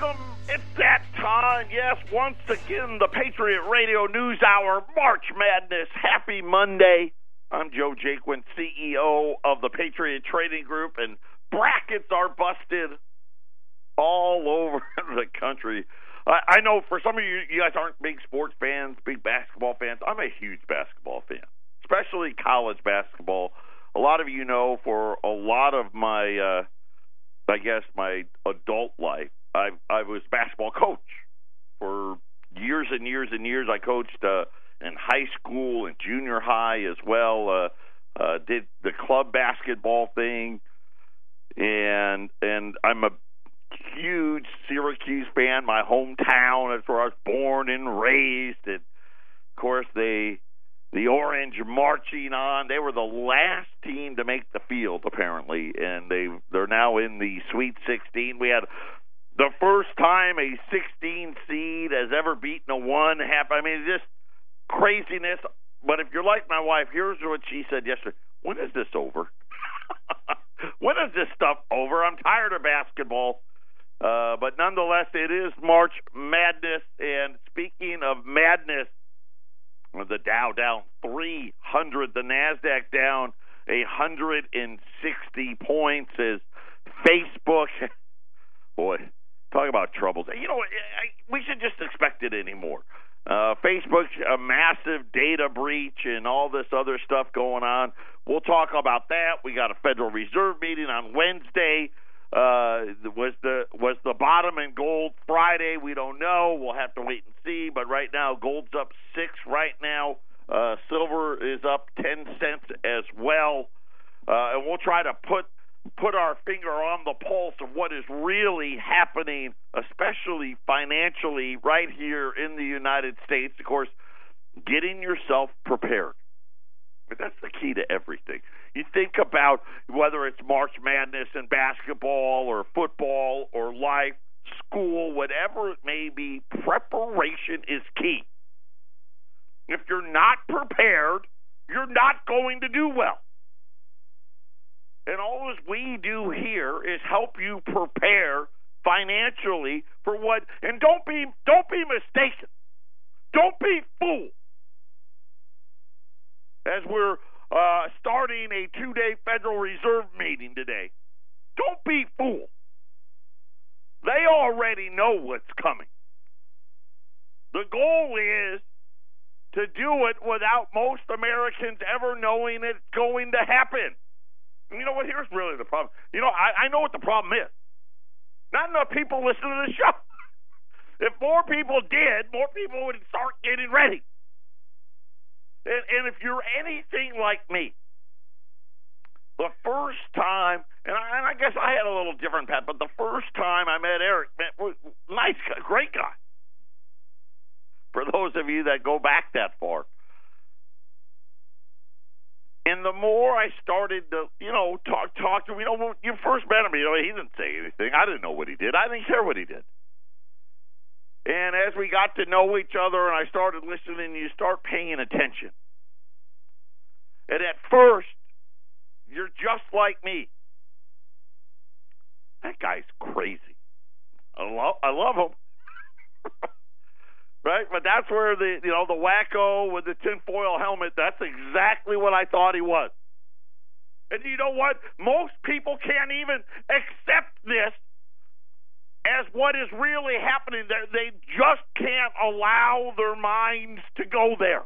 welcome. It's that time. Yes, once again, the Patriot Radio News Hour, March Madness. Happy Monday. I'm Joe Jaquin, CEO of the Patriot Trading Group, and brackets are busted all over the country. I know for some of you guys aren't big sports fans, big basketball fans. I'm a huge basketball fan, especially college basketball. A lot of you know for a lot of my, my adult life, I was basketball coach for years and years and years. I coached in high school and junior high as well. Did the club basketball thing, and I'm a huge Syracuse fan. My hometown, that's where I was born and raised. And of course, the Orange marching on. They were the last team to make the field, apparently, and they're now in the Sweet 16. We had the first time a 16 seed has ever beaten a 1-1. I mean, just craziness. But if you're like my wife, here's what she said yesterday. When is this over? When is this stuff over? I'm tired of basketball. But nonetheless, it is March Madness. And speaking of madness, the Dow down 300, the NASDAQ down 160 points as Facebook, boy, talk about troubles. You know, we should just expect it anymore. Facebook, a massive data breach and all this other stuff going on. We'll talk about that. We got a Federal Reserve meeting on Wednesday. Was the bottom in gold Friday? We don't know. We'll have to wait and see. But right now, gold's up 6 right now. Silver is up 10 cents as well. And we'll try to put our finger on the pulse of what is really happening, especially financially, right here in the United States. Of course, getting yourself prepared. But that's the key to everything. You think about whether it's March Madness in basketball or football or life, school, whatever it may be, preparation is key. If you're not prepared, you're not going to do well. And all we do here is help you prepare financially for what. And don't be mistaken. Don't be fooled. As we're starting a 2-day Federal Reserve meeting today, don't be fooled. They already know what's coming. The goal is to do it without most Americans ever knowing it's going to happen. And you know what? Here's really the problem. You know, I know what the problem is. Not enough people listen to the show. If more people did, more people would start getting ready. And if you're anything like me, the first time, and I guess I had a little different path, but the first time I met Eric, nice guy, great guy. For those of you that go back that far. And the more I started to, talk to him, when you first met him, he didn't say anything. I didn't know what he did. I didn't care what he did. And as we got to know each other and I started listening, you start paying attention. And at first, you're just like me. That guy's crazy. I love him. Right? But that's where the wacko with the tinfoil helmet, that's exactly what I thought he was. And you know what? Most people can't even accept this as what is really happening. They just can't allow their minds to go there.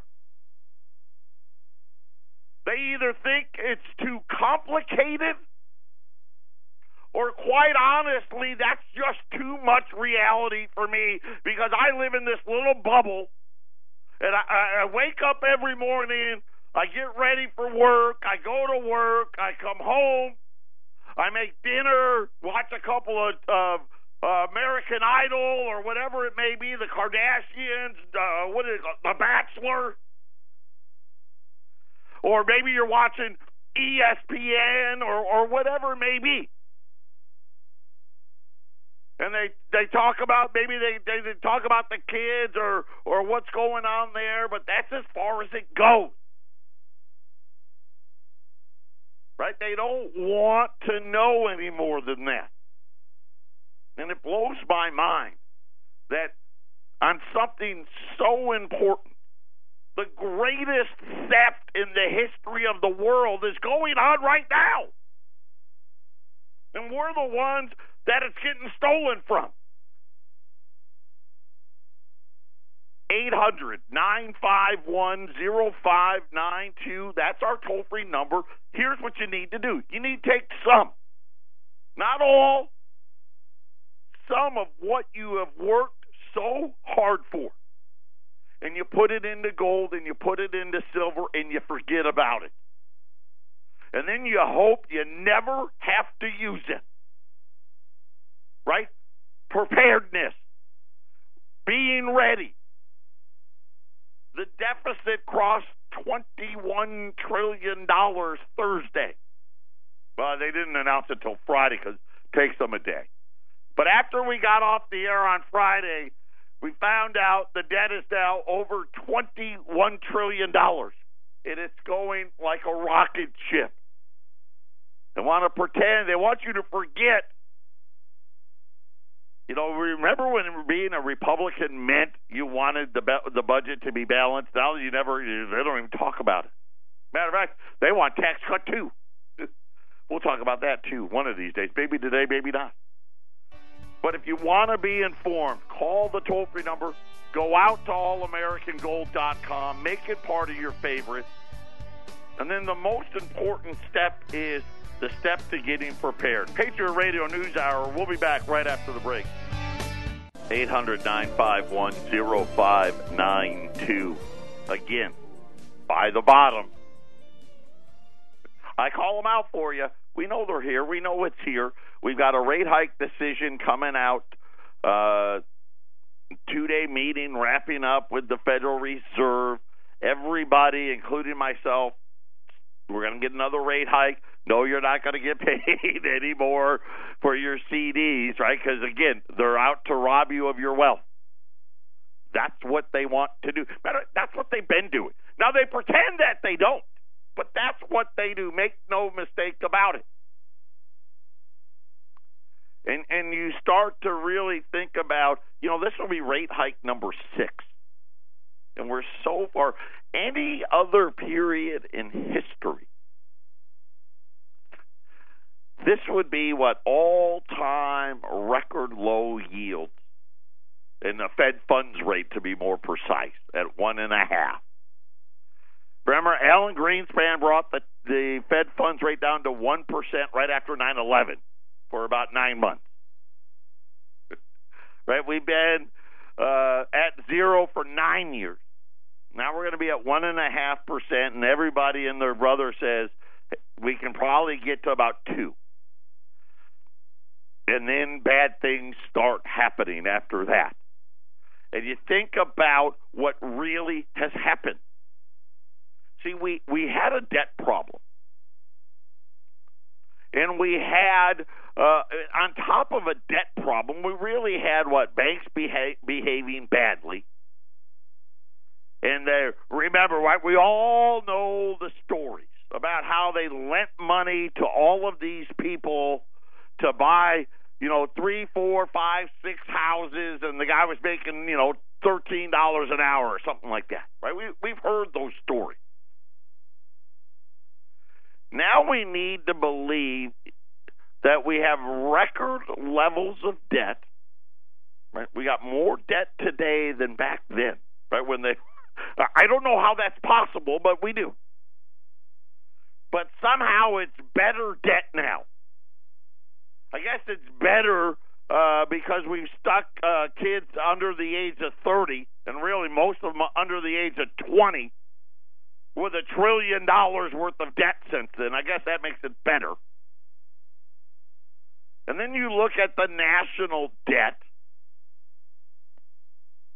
They either think it's too complicated, or quite honestly, that's just too much reality for me, because I live in this little bubble, and I wake up every morning, I get ready for work, I go to work, I come home, I make dinner, watch a couple of American Idol or whatever it may be, the Kardashians, The Bachelor, or maybe you're watching ESPN or whatever it may be. And they talk about, maybe they talk about the kids or what's going on there, but that's as far as it goes. Right? They don't want to know any more than that. And it blows my mind that on something so important, the greatest theft in the history of the world is going on right now. And we're the ones that it's getting stolen from. 800-951-0592. That's our toll-free number. Here's what you need to do. You need to take some, not all, some of what you have worked so hard for, and you put it into gold and you put it into silver and you forget about it. And then you hope you never have to use it. Right? Preparedness. Being ready. The deficit crossed $21 trillion Thursday. Well, they didn't announce it till Friday because it takes them a day. But after we got off the air on Friday, we found out the debt is now over $21 trillion. And it's going like a rocket ship. They want to pretend, they want you to forget. You know, remember when being a Republican meant you wanted the budget to be balanced? Now they don't even talk about it. Matter of fact, they want tax cut too. We'll talk about that too one of these days. Maybe today, maybe not. But if you want to be informed, call the toll-free number. Go out to allamericangold.com. Make it part of your favorites. And then the most important step is the step to getting prepared. Patriot Radio News Hour. We'll be back right after the break. 800-951-0592. Again, by the bottom. I call them out for you. We know they're here. We know it's here. We've got a rate hike decision coming out. 2-day meeting wrapping up with the Federal Reserve. Everybody, including myself, we're going to get another rate hike. No, you're not going to get paid anymore for your CDs, right? Because, again, they're out to rob you of your wealth. That's what they want to do. That's what they've been doing. Now, they pretend that they don't, but that's what they do. Make no mistake about it. And you start to really think about, this will be rate hike number 6. And we're so far. Any other period in history, this would be all-time record low yields in the Fed funds rate, to be more precise, at 1.5. Remember, Alan Greenspan brought the Fed funds rate down to 1% right after 9/11 for about 9 months. Right? We've been at 0 for 9 years. Now we're going to be at 1.5%, and everybody and their brother says we can probably get to about 2. And then bad things start happening after that. And you think about what really has happened. See, we had a debt problem. And we had, on top of a debt problem, we really had banks behaving badly. And remember, right, we all know the stories about how they lent money to all of these people to buy, 3, 4, 5, 6 houses, and the guy was making, $13 an hour or something like that, right? We've heard those stories. Now we need to believe that we have record levels of debt, right? We got more debt today than back then, right? I don't know how that's possible, but we do. But somehow it's better debt now. I guess it's better because we've stuck kids under the age of 30, and really most of them under the age of 20, with $1 trillion worth of debt since then. I guess that makes it better. And then you look at the national debt,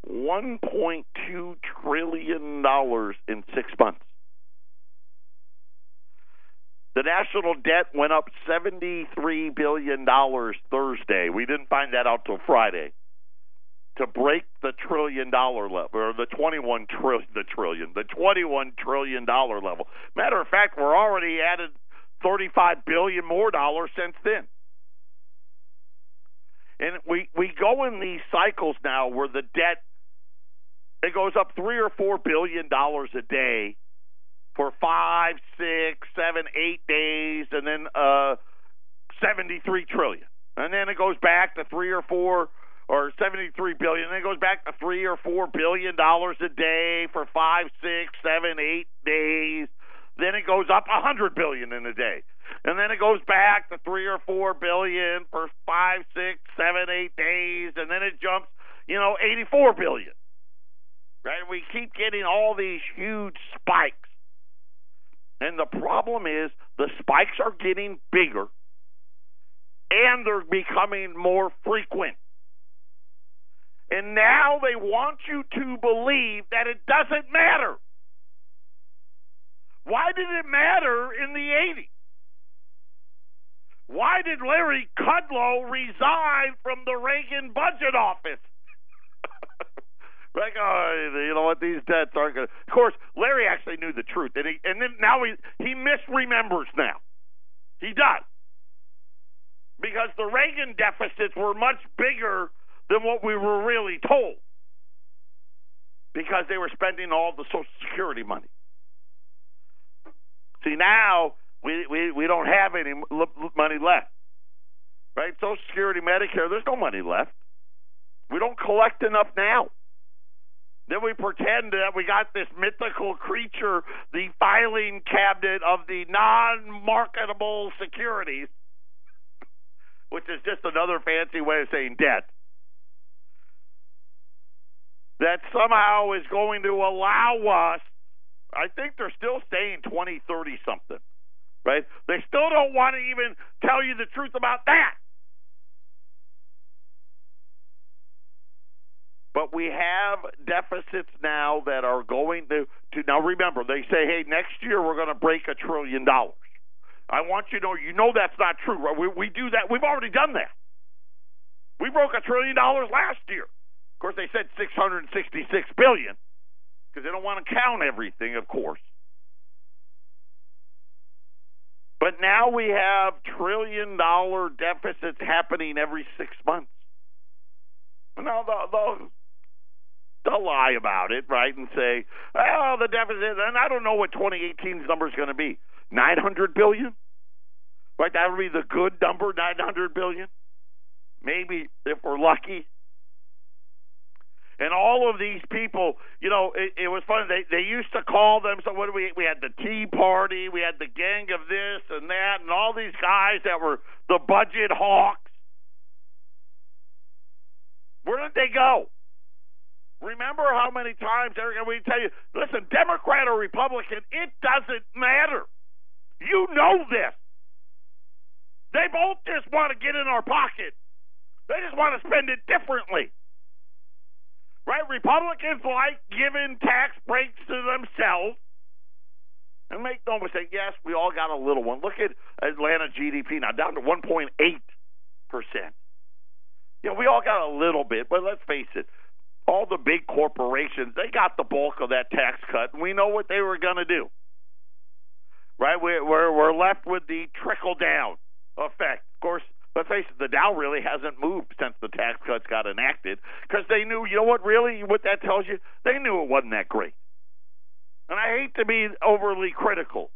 $1.2 trillion in 6 months. The national debt went up $73 billion Thursday. We didn't find that out till Friday. To break the $1 trillion level, or the $21 trillion level. Matter of fact, we're already added $35 billion more since then. And we go in these cycles now where the debt, it goes up $3 or $4 billion a day for 5, 6, 7, 8 days, and then 73 trillion. And then it goes back to 3 or 4 or 73 billion. And then it goes back to $3 or $4 billion a day for 5, 6, 7, 8 days. Then it goes up 100 billion in a day. And then it goes back to 3 or 4 billion for 5, 6, 7, 8 days. And then it jumps, 84 billion. Right? We keep getting all these huge spikes. And the problem is the spikes are getting bigger and they're becoming more frequent. And now they want you to believe that it doesn't matter. Why did it matter in the 80s? Why did Larry Kudlow resign from the Reagan budget office? Like, you know what? These debts aren't going to. Of course, Larry actually knew the truth, and then now he misremembers now. He does, because the Reagan deficits were much bigger than what we were really told, because they were spending all the Social Security money. See, now we don't have any money left, right? Social Security, Medicare, there's no money left. We don't collect enough now. Then we pretend that we got this mythical creature, the filing cabinet of the non-marketable securities, which is just another fancy way of saying debt, that somehow is going to allow us. I think they're still saying 2030 something, right? They still don't want to even tell you the truth about that. But we have deficits now that are going to now remember, they say, hey, next year we're going to break $1 trillion. I want you to know, that's not true. Right? We do that. We've already done that. We broke $1 trillion last year. Of course, they said $666 billion because they don't want to count everything, of course. But now we have $1 trillion deficits happening every 6 months. Now, they'll lie about it, right, and say, oh, the deficit, and I don't know what 2018's number is going to be. $900 billion? Right, that would be the good number, $900 billion? Maybe, if we're lucky. And all of these people, it was funny. They used to call them, so what do we had the Tea Party, we had the gang of this and that, and all these guys that were the budget hawks. Where did they go? Remember how many times we tell you, listen, Democrat or Republican, it doesn't matter. You know this. They both just want to get in our pocket. They just want to spend it differently. Right? Republicans like giving tax breaks to themselves. And make no mistake, yes, we all got a little one. Look at Atlanta GDP now, down to 1.8%. We all got a little bit, but let's face it. All the big corporations, they got the bulk of that tax cut, and we know what they were going to do. Right? We're left with the trickle-down effect. Of course, let's face it, the Dow really hasn't moved since the tax cuts got enacted because they knew, what that tells you? They knew it wasn't that great. And I hate to be overly critical,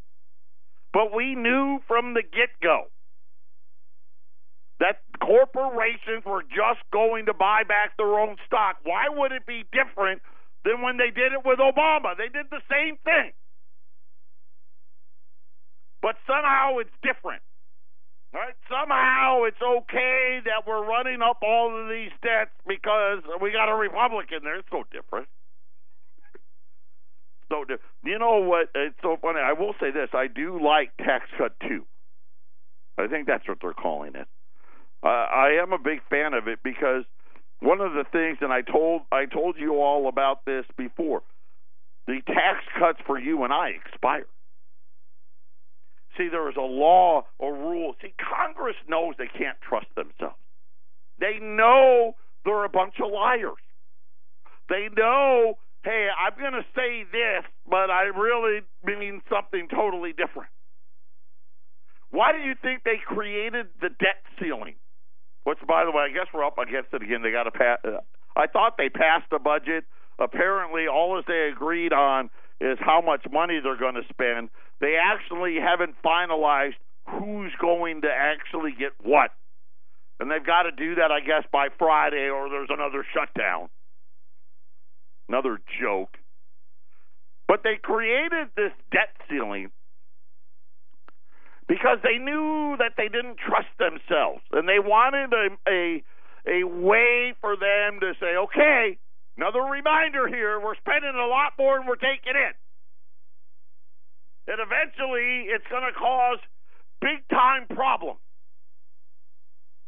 but we knew from the get-go that corporations were just going to buy back their own stock. Why would it be different than when they did it with Obama? They did the same thing. But somehow it's different. Right? Somehow it's okay that we're running up all of these debts because we got a Republican there. It's so different. So, you know what? It's so funny. I will say this. I do like Tax Cut 2. I think that's what they're calling it. I am a big fan of it because one of the things, and I told you all about this before, the tax cuts for you and I expire. See, there is a law or rule. See, Congress knows they can't trust themselves. They know they're a bunch of liars. They know, hey, I'm going to say this, but I really mean something totally different. Why do you think they created the debt ceiling? Which, by the way, I guess we're up against it again. They got to pass. I thought they passed the budget. Apparently, all that they agreed on is how much money they're going to spend. They actually haven't finalized who's going to actually get what. And they've got to do that, I guess, by Friday, or there's another shutdown. Another joke. But they created this debt ceiling because they knew that they didn't trust themselves. And they wanted a way for them to say, okay, another reminder here, we're spending a lot more than we're taking in. And eventually it's going to cause big-time problems.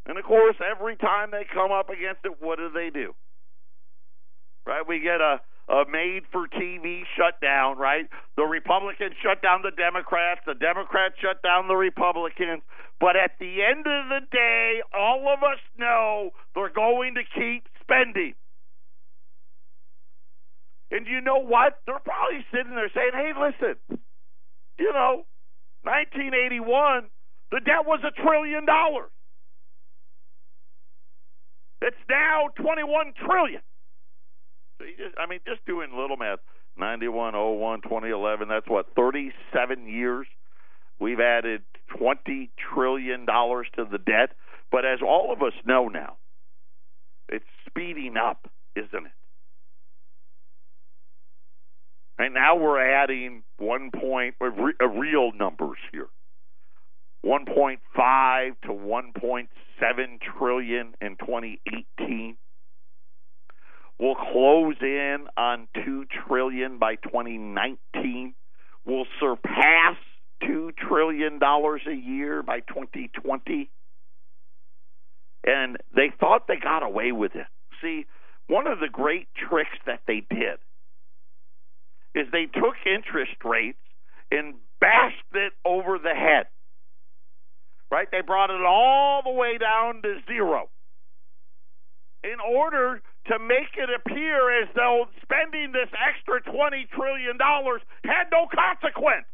And, of course, every time they come up against it, what do? Right? We get a made-for-TV shutdown, right? The Republicans shut down the Democrats shut down the Republicans. But at the end of the day, all of us know they're going to keep spending. And you know what? They're probably sitting there saying, hey, listen, 1981, the debt was $1 trillion. It's now $21 trillion. So just doing little math, 91, 01, 2011, that's what, 37 years? We've added $20 trillion to the debt. But as all of us know now, it's speeding up, isn't it? And now we're adding real numbers here. 1.5 to 1.7 trillion in 2018. We'll close in on $2 trillion by 2019. We'll surpass $2 trillion a year by 2020. And they thought they got away with it. See, one of the great tricks that they did is they took interest rates and bashed it over the head. Right? They brought it all the way down to zero in order to make it appear as though spending this extra $20 trillion had no consequence.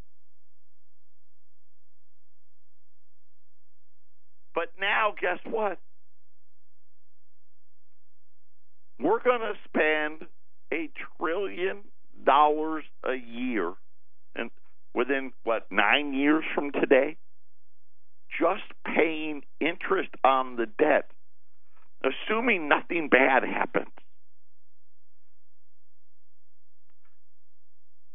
But now, guess what? We're going to spend $1 trillion a year, and within, 9 years from today? Just paying interest on the debt, assuming nothing bad happens.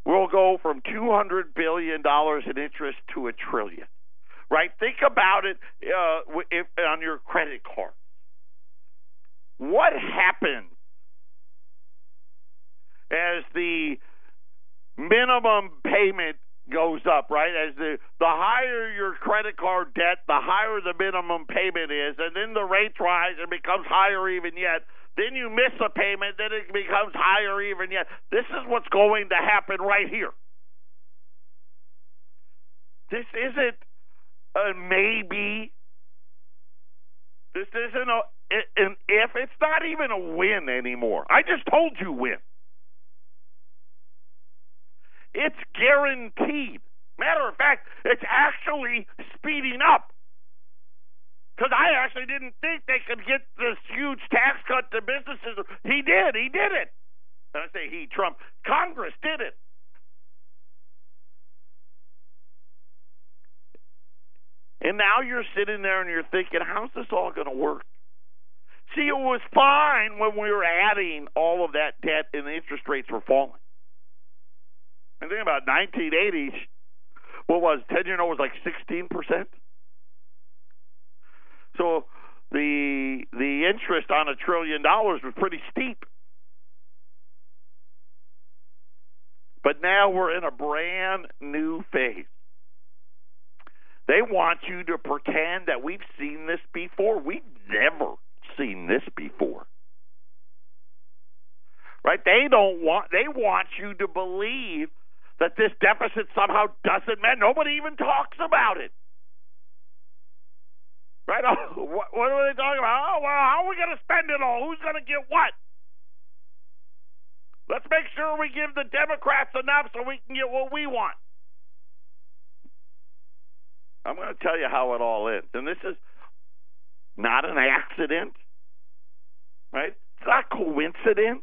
We'll go from $200 billion in interest to $1 trillion. Right? Think about it on your credit card. What happens as the minimum payment goes up, right? As the higher your credit card debt, the higher the minimum payment is, and then the rates rise and becomes higher even yet. Then you miss a payment, then it becomes higher even yet. This is what's going to happen right here. This isn't a maybe. This isn't an if. It's not even a win anymore. I just told you win. It's guaranteed. Matter of fact, it's actually speeding up. Because I actually didn't think they could get this huge tax cut to businesses. He did it. And I say he, Trump. Congress did it. And now you're sitting there and you're thinking, how's this all going to work? See, it was fine when we were adding all of that debt and the interest rates were falling. And think about 1980s, what was 10-year note was like 16%. So the interest on $1 trillion was pretty steep. But now we're in a brand new phase. They want you to pretend that we've seen this before. We've never seen this before. Right? They want you to believe that this deficit somehow doesn't matter. Nobody even talks about it. Right? Oh, what are they talking about? Oh, well, how are we going to spend it all? Who's going to get what? Let's make sure we give the Democrats enough so we can get what we want. I'm going to tell you how it all ends. And this is not an accident, right? It's not coincidence.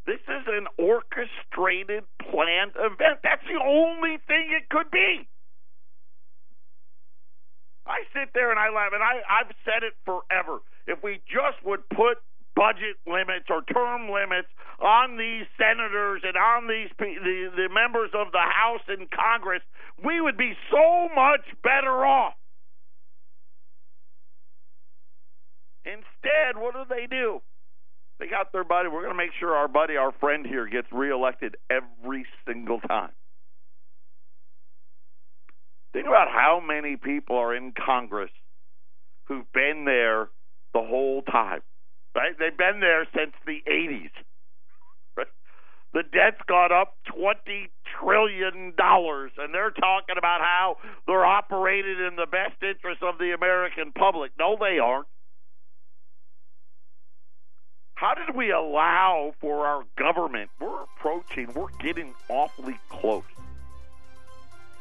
This is an orchestrated, planned event. That's the only thing it could be. I sit there and I laugh, and I've said it forever. If we just would put budget limits or term limits on these senators and on the members of the House and Congress, we would be so much better off. Instead, what do? They got their buddy. We're going to make sure our buddy, our friend here, gets reelected every single time. Think about how many people are in Congress who've been there the whole time, right? They've been there since the 80s. Right? The debt's gone up $20 trillion, and they're talking about how they're operated in the best interest of the American public. No, they aren't. How did we allow for our government? We're getting awfully close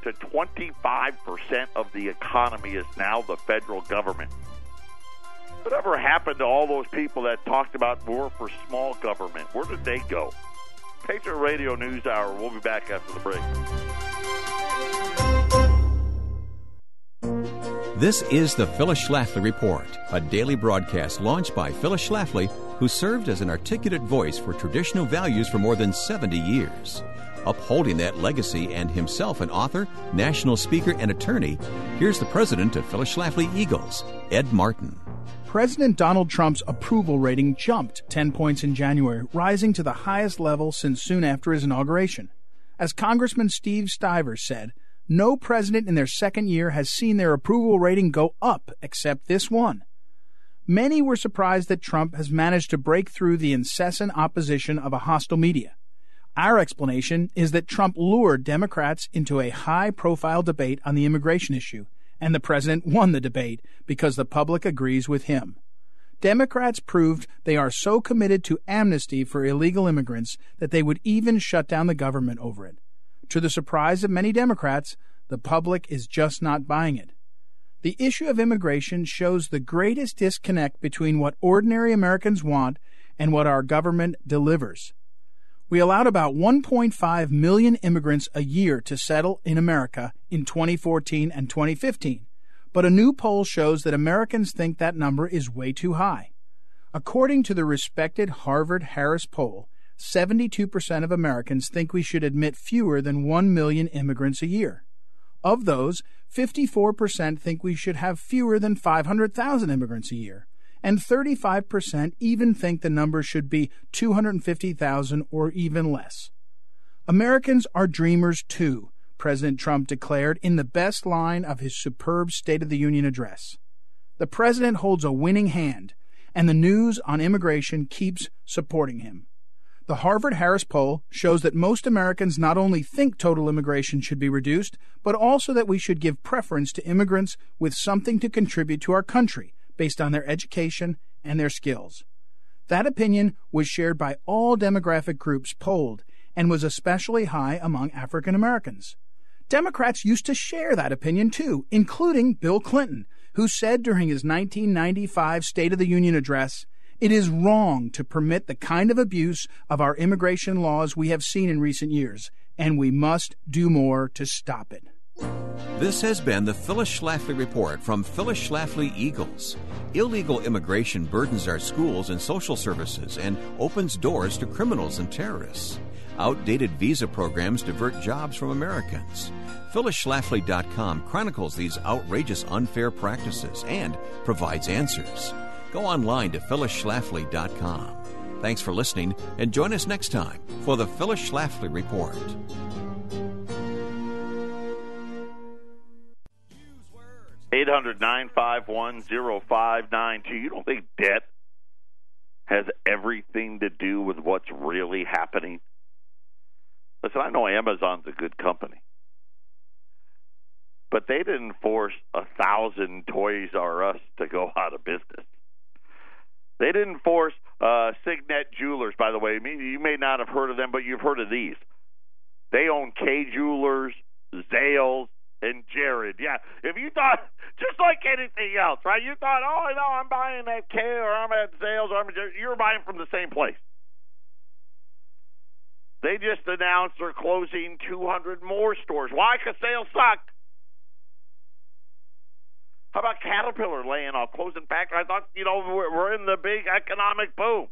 to 25% of the economy is now the federal government. Whatever happened to all those people that talked about more for small government? Where did they go? Patriot Radio News Hour. We'll be back after the break. This is the Phyllis Schlafly Report, a daily broadcast launched by Phyllis Schlafly, who served as an articulate voice for traditional values for more than 70 years. Upholding that legacy and himself an author, national speaker, and attorney, here's the president of Phyllis Schlafly Eagles, Ed Martin. President Donald Trump's approval rating jumped 10 points in January, rising to the highest level since soon after his inauguration. As Congressman Steve Stivers said, no president in their second year has seen their approval rating go up except this one. Many were surprised that Trump has managed to break through the incessant opposition of a hostile media. Our explanation is that Trump lured Democrats into a high-profile debate on the immigration issue, and the president won the debate because the public agrees with him. Democrats proved they are so committed to amnesty for illegal immigrants that they would even shut down the government over it. To the surprise of many Democrats, the public is just not buying it. The issue of immigration shows the greatest disconnect between what ordinary Americans want and what our government delivers. We allowed about 1.5 million immigrants a year to settle in America in 2014 and 2015, but a new poll shows that Americans think that number is way too high. According to the respected Harvard-Harris poll, 72% of Americans think we should admit fewer than 1 million immigrants a year. Of those, 54% think we should have fewer than 500,000 immigrants a year, and 35% even think the number should be 250,000 or even less. Americans are dreamers too, President Trump declared in the best line of his superb State of the Union address. The president holds a winning hand, and the news on immigration keeps supporting him. The Harvard-Harris poll shows that most Americans not only think total immigration should be reduced, but also that we should give preference to immigrants with something to contribute to our country based on their education and their skills. That opinion was shared by all demographic groups polled and was especially high among African Americans. Democrats used to share that opinion too, including Bill Clinton, who said during his 1995 State of the Union address, "It is wrong to permit the kind of abuse of our immigration laws we have seen in recent years, and we must do more to stop it." This has been the Phyllis Schlafly Report from Phyllis Schlafly Eagles. Illegal immigration burdens our schools and social services and opens doors to criminals and terrorists. Outdated visa programs divert jobs from Americans. PhyllisSchlafly.com chronicles these outrageous unfair practices and provides answers. Go online to PhyllisSchlafly.com. Thanks for listening, and join us next time for the Phyllis Schlafly Report. 800-951-0592. You don't think debt has everything to do with what's really happening? Listen, I know Amazon's a good company, but they didn't force 1,000 Toys R Us to go out of business. They didn't force Signet Jewelers, by the way. You may not have heard of them, but you've heard of these. They own K Jewelers, Zales, and Jared. Yeah, if you thought, just like anything else, right? You thought, oh, no, I'm buying at K or I'm at Sales or I'm at Jared. You're buying from the same place. They just announced they're closing 200 more stores. Why? Because sales suck. How about Caterpillar laying off, closing factories? I thought, we're in the big economic boom.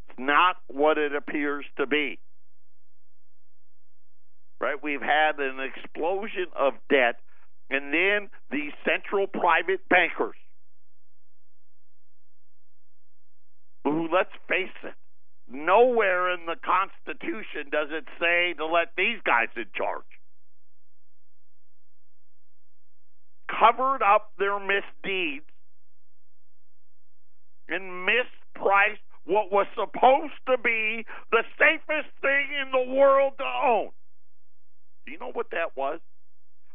It's not what it appears to be. Right? We've had an explosion of debt, and then these central private bankers who, let's face it, nowhere in the Constitution does it say to let these guys in charge. Covered up their misdeeds and mispriced what was supposed to be the safest thing in the world to own. Do you know what that was?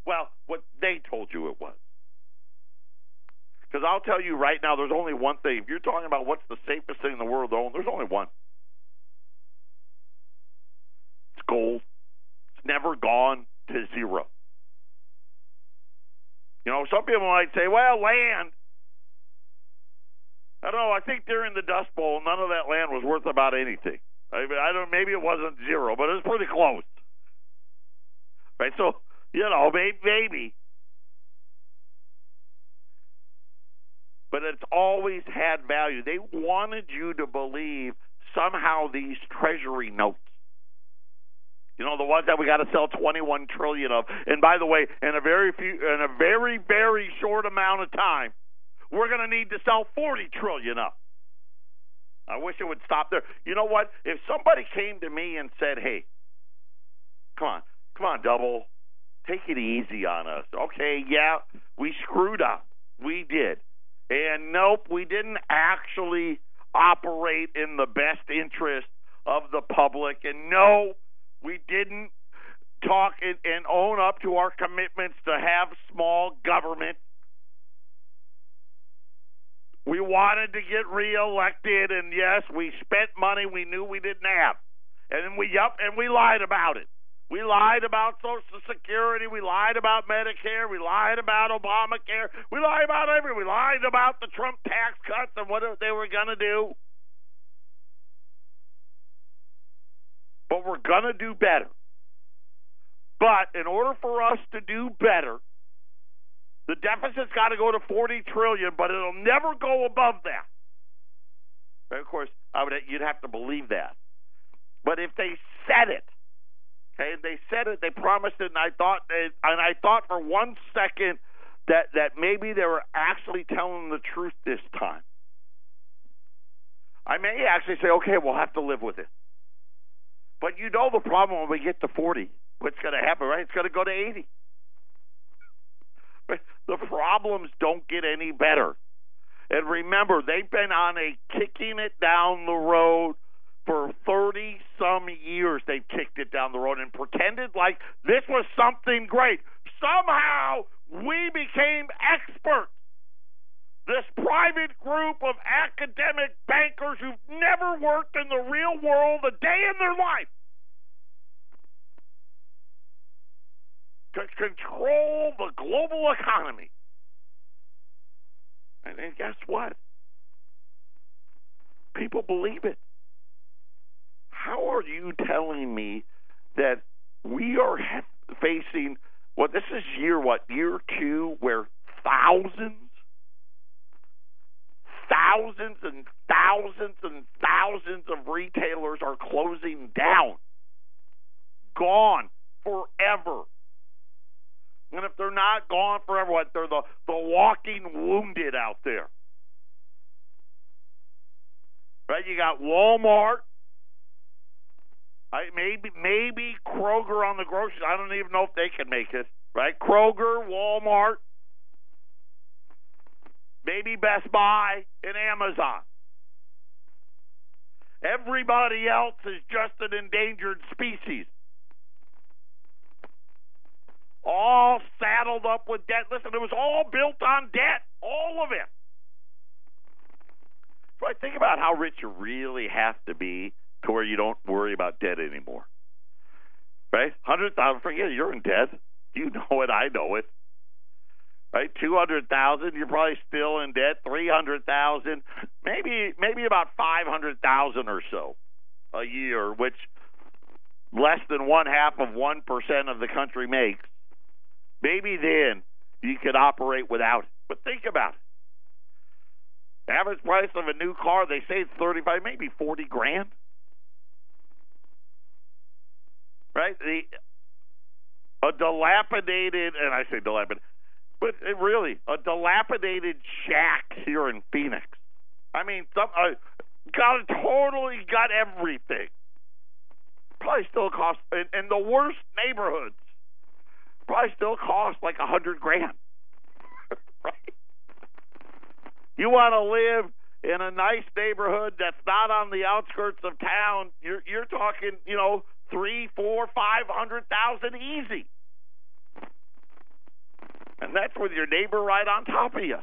Well, what they told you it was. Because I'll tell you right now, there's only one thing. If you're talking about what's the safest thing in the world to own, there's only one. It's gold. It's never gone to zero. Some people might say, well, land. I don't know. I think during the Dust Bowl, none of that land was worth about anything. I don't. Maybe it wasn't zero, but it was pretty close. Right? So, maybe. But it's always had value. They wanted you to believe somehow these treasury notes, the ones that we got to sell 21 trillion of. And by the way, in a very, very short amount of time, we're going to need to sell 40 trillion of. I wish it would stop there. You know what? If somebody came to me and said, hey, come on, Double, take it easy on us. Okay, yeah, we screwed up. We did. And nope, we didn't actually operate in the best interest of the public. And no, we didn't talk and own up to our commitments to have small government. We wanted to get reelected, and yes, we spent money we knew we didn't have. And we lied about it. We lied about Social Security. We lied about Medicare. We lied about Obamacare. We lied about everything. We lied about the Trump tax cuts and what they were going to do. But we're going to do better. But in order for us to do better, the deficit's got to go to 40 trillion, but it'll never go above that. And of course, you'd have to believe that. But if they said it, okay, they said it, they promised it, and I thought for 1 second that maybe they were actually telling the truth this time. I may actually say, okay, we'll have to live with it. But the problem when we get to 40, what's going to happen, right? It's going to go to 80. But the problems don't get any better. And remember, they've been on a kicking it down the road for 30-some years. They've kicked it down the road and pretended like this was something great. Somehow, we became experts. This private group of academic bankers who've never worked in the real world a day in their life could control the global economy. And guess what? People believe it. How are you telling me that we are facing, this is year 2, where thousands and thousands and thousands of retailers are closing down, gone forever. And if they're not gone forever, they're the walking wounded out there. Right? You got Walmart. Maybe Kroger on the groceries. I don't even know if they can make it. Right? Kroger, Walmart, maybe Best Buy and Amazon. Everybody else is just an endangered species. All saddled up with debt. Listen, it was all built on debt. All of it. So I think about how rich you really have to be to where you don't worry about debt anymore. right? 100,000, forget it, you're in debt. You know it, I know it. Right, 200,000, you're probably still in debt. 300,000, maybe about 500,000 or so a year, which less than 0.5% of the country makes. Maybe then you could operate without it. But think about it. Average price of a new car, they say it's 35, maybe 40 grand. Right? A dilapidated, and I say dilapidated, but really, a dilapidated shack here in Phoenix. I mean, totally got everything. Probably still cost, in the worst neighborhoods, probably still cost like $100,000. Right? You want to live in a nice neighborhood that's not on the outskirts of town. You're talking, $300,000, $400,000, $500,000 easy. And that's with your neighbor right on top of you.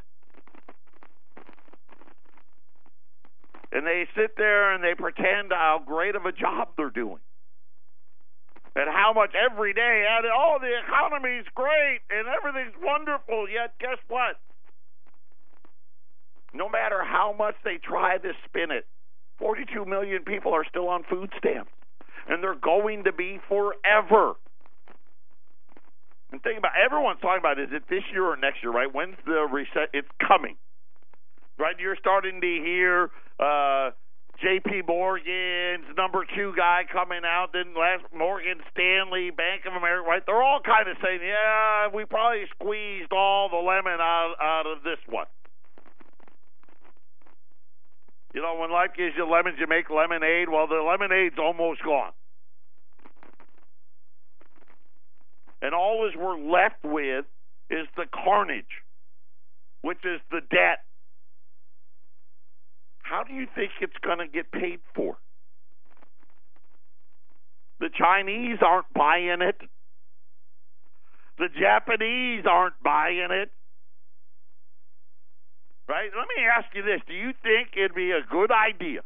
And they sit there and they pretend how great of a job they're doing. And how much every day, the economy's great and everything's wonderful. Yet, guess what? No matter how much they try to spin it, 42 million people are still on food stamps. And they're going to be forever. And think about everyone's talking about, is it this year or next year, right? When's the reset? It's coming. Right? You're starting to hear J.P. Morgan's number 2 guy coming out, then Morgan Stanley, Bank of America, right? They're all kind of saying, yeah, we probably squeezed all the lemon out of this one. When life gives you lemons, you make lemonade. Well, the lemonade's almost gone. And all we're left with is the carnage, which is the debt. How do you think it's going to get paid for? The Chinese aren't buying it. The Japanese aren't buying it. Right? Let me ask you this. Do you think it'd be a good idea?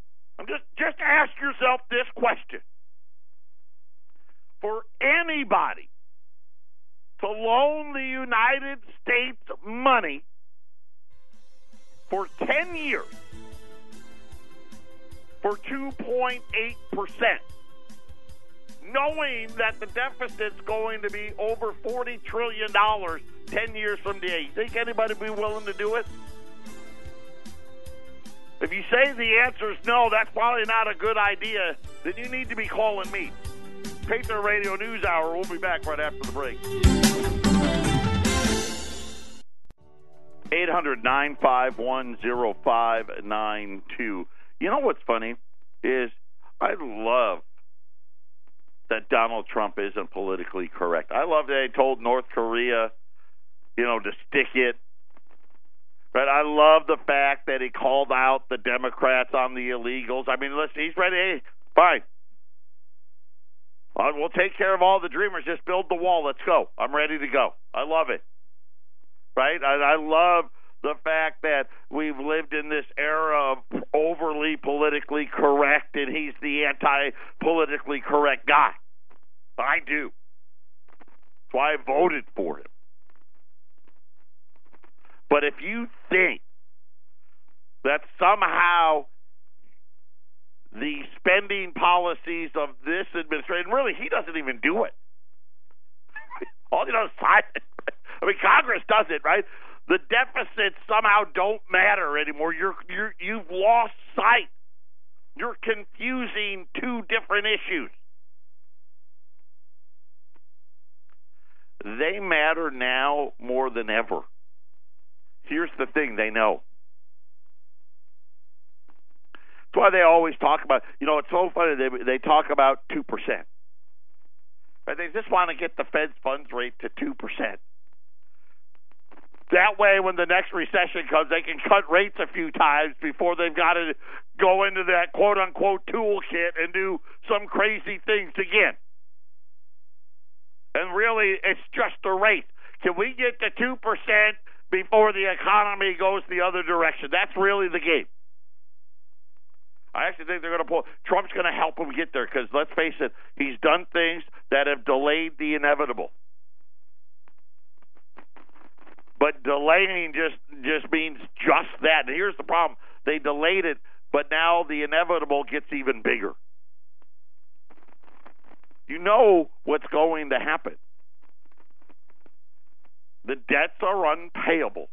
Just ask yourself this question. For anybody to loan the United States money for 10 years for 2.8%, knowing that the deficit's going to be over $40 trillion 10 years from today. You think anybody would be willing to do it? If you say the answer is no, that's probably not a good idea, then you need to be calling me. Patriot Radio News Hour. We'll be back right after the break. 800-951-0592. You know what's funny is I love that Donald Trump isn't politically correct. I love that he told North Korea, to stick it. But I love the fact that he called out the Democrats on the illegals. I mean, listen, he's ready. Hey, fine. We'll take care of all the dreamers. Just build the wall. Let's go. I'm ready to go. I love it. Right? I love the fact that we've lived in this era of overly politically correct, and he's the anti-politically correct guy. I do. That's why I voted for him. But if you think that somehow the spending policies of this administration, really, he doesn't even do it. All he does is sign it. I mean, Congress does it, right? The deficits somehow don't matter anymore. You've lost sight. You're confusing two different issues. They matter now more than ever. Here's the thing they know. That's why they always talk about, it's so funny, they talk about 2%. Right? They just want to get the Fed's funds rate to 2%. That way, when the next recession comes, they can cut rates a few times before they've got to go into that quote-unquote toolkit and do some crazy things again. And really, it's just a rate. Can we get to 2% before the economy goes the other direction? That's really the game. I actually think they're going to pull. Trump's going to help him get there because, let's face it, he's done things that have delayed the inevitable. But delaying just means just that. And here's the problem. They delayed it, but now the inevitable gets even bigger. You know what's going to happen. The debts are unpayable.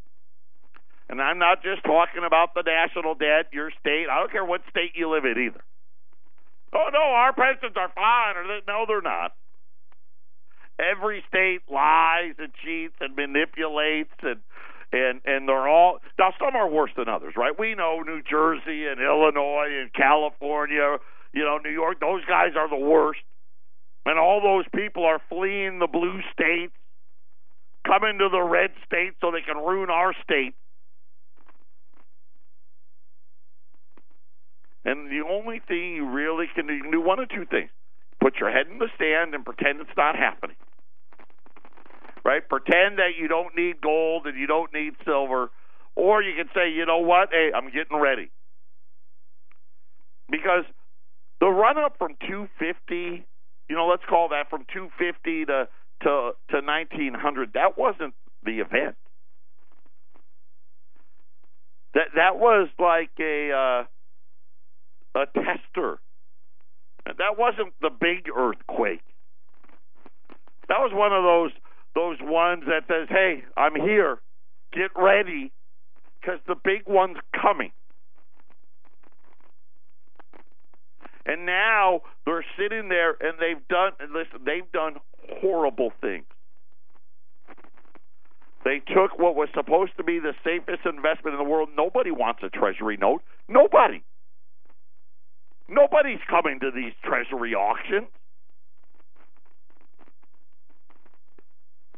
And I'm not just talking about the national debt, your state. I don't care what state you live in either. Oh, no, our pensions are fine. No, they're not. Every state lies and cheats and manipulates, and they're all – now, some are worse than others, right? We know New Jersey and Illinois and California, New York, those guys are the worst. And all those people are fleeing the blue states, coming to the red states so they can ruin our state. And the only thing you really can do, you can do one of two things. Put your head in the sand and pretend it's not happening. Right? Pretend that you don't need gold and you don't need silver. Or you can say, you know what? Hey, I'm getting ready. Because the run-up from 250, let's call that from 250 to 1900, that wasn't the event. That was like a tester. That wasn't the big earthquake. That was one of those ones that says, hey, I'm here. Get ready, because the big one's coming. And now they're sitting there and they've done horrible things. They took what was supposed to be the safest investment in the world. Nobody wants a treasury note. Nobody. Nobody's coming to these treasury auctions.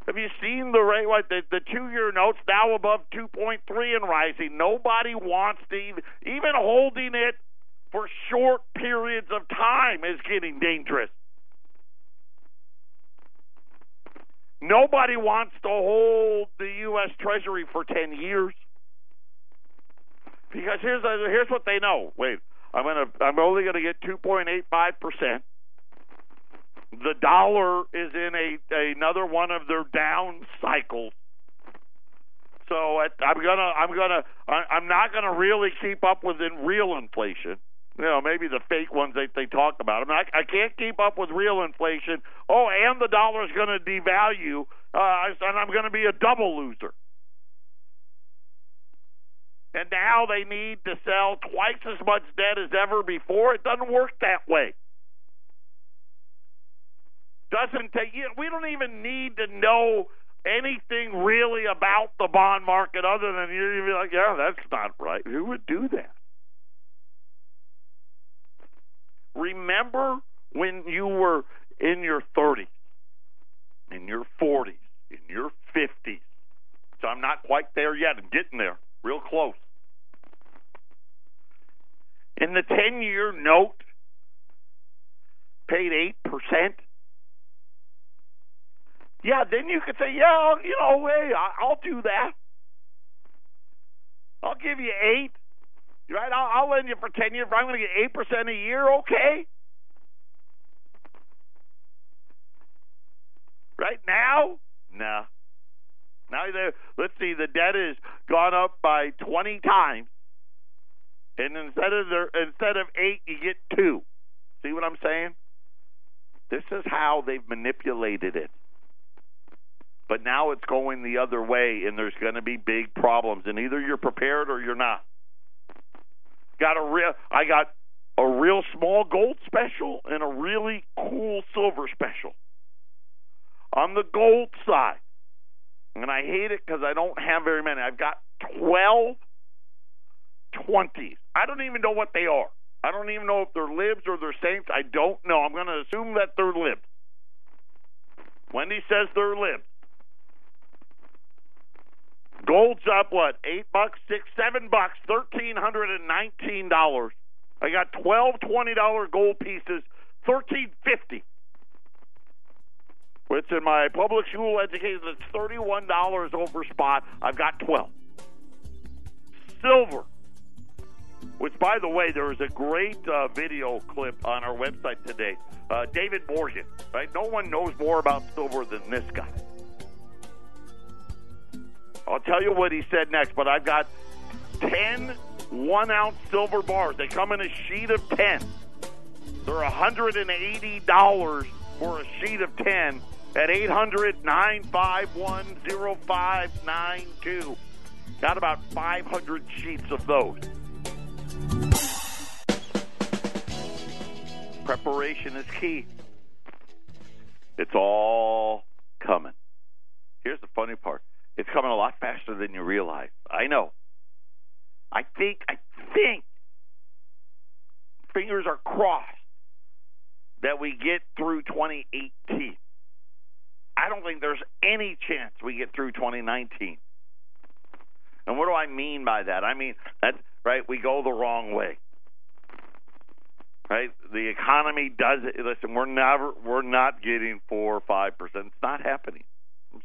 Have you seen the rate? The 2-year notes now above 2.3 and rising. Nobody wants to even holding it for short periods of time is getting dangerous. Nobody wants to hold the U.S. Treasury for 10 years. Because here's what they know. Wait, I'm only going to get 2.85%. The dollar is in another one of their down cycles. So I'm not gonna really keep up with real inflation. Maybe the fake ones they talk about. I can't keep up with real inflation. Oh, and the dollar's going to devalue, and I'm going to be a double loser. And now they need to sell twice as much debt as ever before. It doesn't work that way. We don't even need to know anything really about the bond market other than you'd be like, yeah, that's not right. Who would do that? Remember when you were in your 30s, in your 40s, in your 50s. So I'm not quite there yet. I'm getting there, real close. In the 10-year note, paid 8%. Yeah, then you could say, yeah, hey, I'll do that. I'll give you 8. Right? I'll lend you for 10 years. If I'm going to get 8% a year, okay. Right now? No. Now, let's see, the debt has gone up by 20 times. And instead of 8, you get 2. See what I'm saying? This is how they've manipulated it. But now it's going the other way, and there's going to be big problems. And either you're prepared or you're not. I got a real small gold special and a really cool silver special. On the gold side, and I hate it because I don't have very many, I've got 12 20s. I don't even know what they are. I don't even know if they're libs or they're saints. I don't know. I'm going to assume that they're libs. Wendy says they're libs. Gold's up, what, $8, $6, $7, $1,319. I got 12 $20 gold pieces, $1,350. Which in my public school education, it's $31 over spot. I've got 12. Silver, which, by the way, there was a great video clip on our website today. David Morgan, right? No one knows more about silver than this guy. I'll tell you what he said next, but I've got 10 1-ounce silver bars. They come in a sheet of 10. They're $180 for a sheet of 10 at 800-951-0592. Got about 500 sheets of those. Preparation is key. It's all coming. Here's the funny part. It's coming a lot faster than you realize. I know. I think fingers are crossed that we get through 2018. I don't think there's any chance we get through 2019. And what do I mean by that? I mean, that, right, we go the wrong way. Right? The economy does it. Listen, we're not getting 4 or 5%. It's not happening. I'm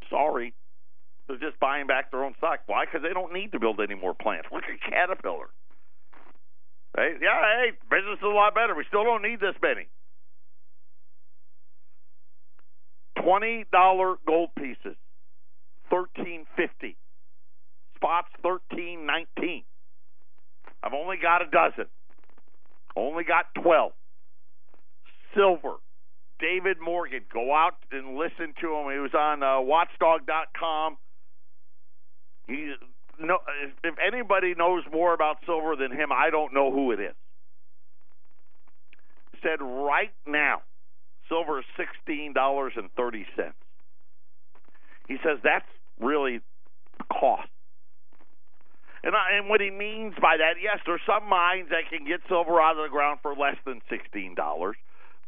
sorry. They're just buying back their own stock. Why? Because they don't need to build any more plants. Look at Caterpillar. Right? Yeah, hey, business is a lot better. We still don't need this many. $20 gold pieces, $13.50. Spots, $13.19. I've only got a dozen. Only got 12. Silver. David Morgan. Go out and listen to him. He was on watchdog.com. If anybody knows more about silver than him, I don't know who it is. Said right now, silver is $16.30. He says that's really cost. And what he means by that, yes, there's some mines that can get silver out of the ground for less than $16,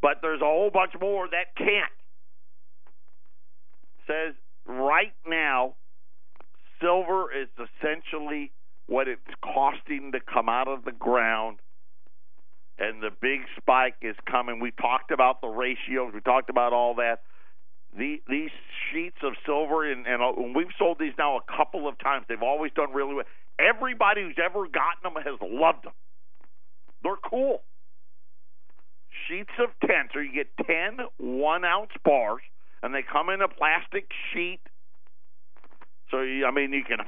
but there's a whole bunch more that can't. Says right now, silver is essentially what it's costing to come out of the ground, and the big spike is coming. We talked about the ratios. We talked about all that. These sheets of silver, and we've sold these now a couple of times. They've always done really well. Everybody who's ever gotten them has loved them. They're cool. Sheets of 10. So you get 10 1-ounce bars, and they come in a plastic sheet. So, you can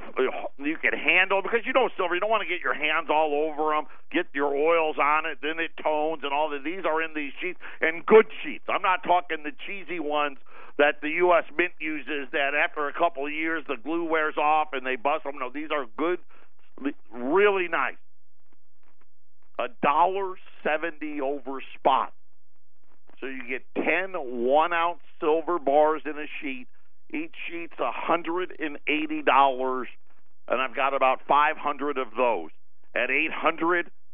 handle, because silver, you don't want to get your hands all over them, get your oils on it, then it tones and all that. These are in these sheets, and good sheets. I'm not talking the cheesy ones that the U.S. Mint uses that after a couple of years the glue wears off and they bust them. No, these are good, really nice. $1.70 over spot. So you get 10 1-ounce silver bars in a sheet. Each sheet's $180, and I've got about 500 of those at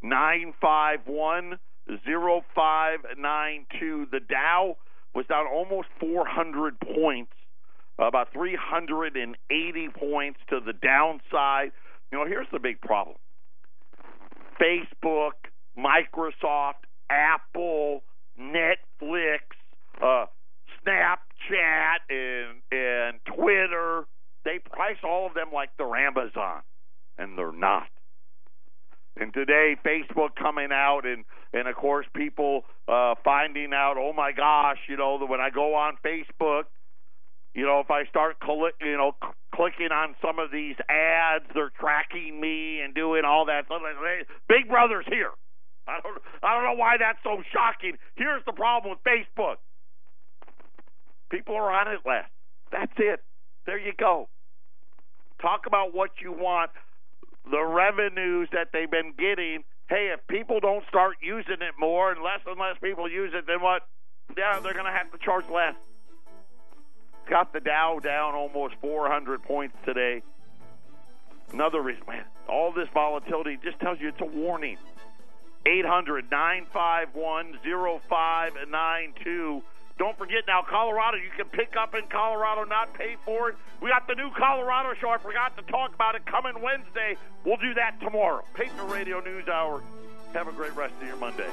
800-951-0592. The Dow was down almost 400 points, about 380 points to the downside. Here's the big problem. Facebook, Microsoft, Apple, Netflix, Snapchat, and Twitter, they price all of them like they're Amazon, and they're not. And today, Facebook coming out, and of course, people finding out, oh my gosh, when I go on Facebook, if I start clicking on some of these ads, they're tracking me and doing all that stuff. Big Brother's here. I don't know why that's so shocking. Here's the problem with Facebook. People are on it less. That's it. There you go. Talk about what you want. The revenues that they've been getting. Hey, if people don't start using it more and less people use it, then what? Yeah, they're going to have to charge less. Got the Dow down almost 400 points today. Another reason, man, all this volatility just tells you it's a warning. 800-951-0592. Don't forget now, Colorado, you can pick up in Colorado, not pay for it. We got the new Colorado show. I forgot to talk about it coming Wednesday. We'll do that tomorrow. Patriot Radio News Hour. Have a great rest of your Monday.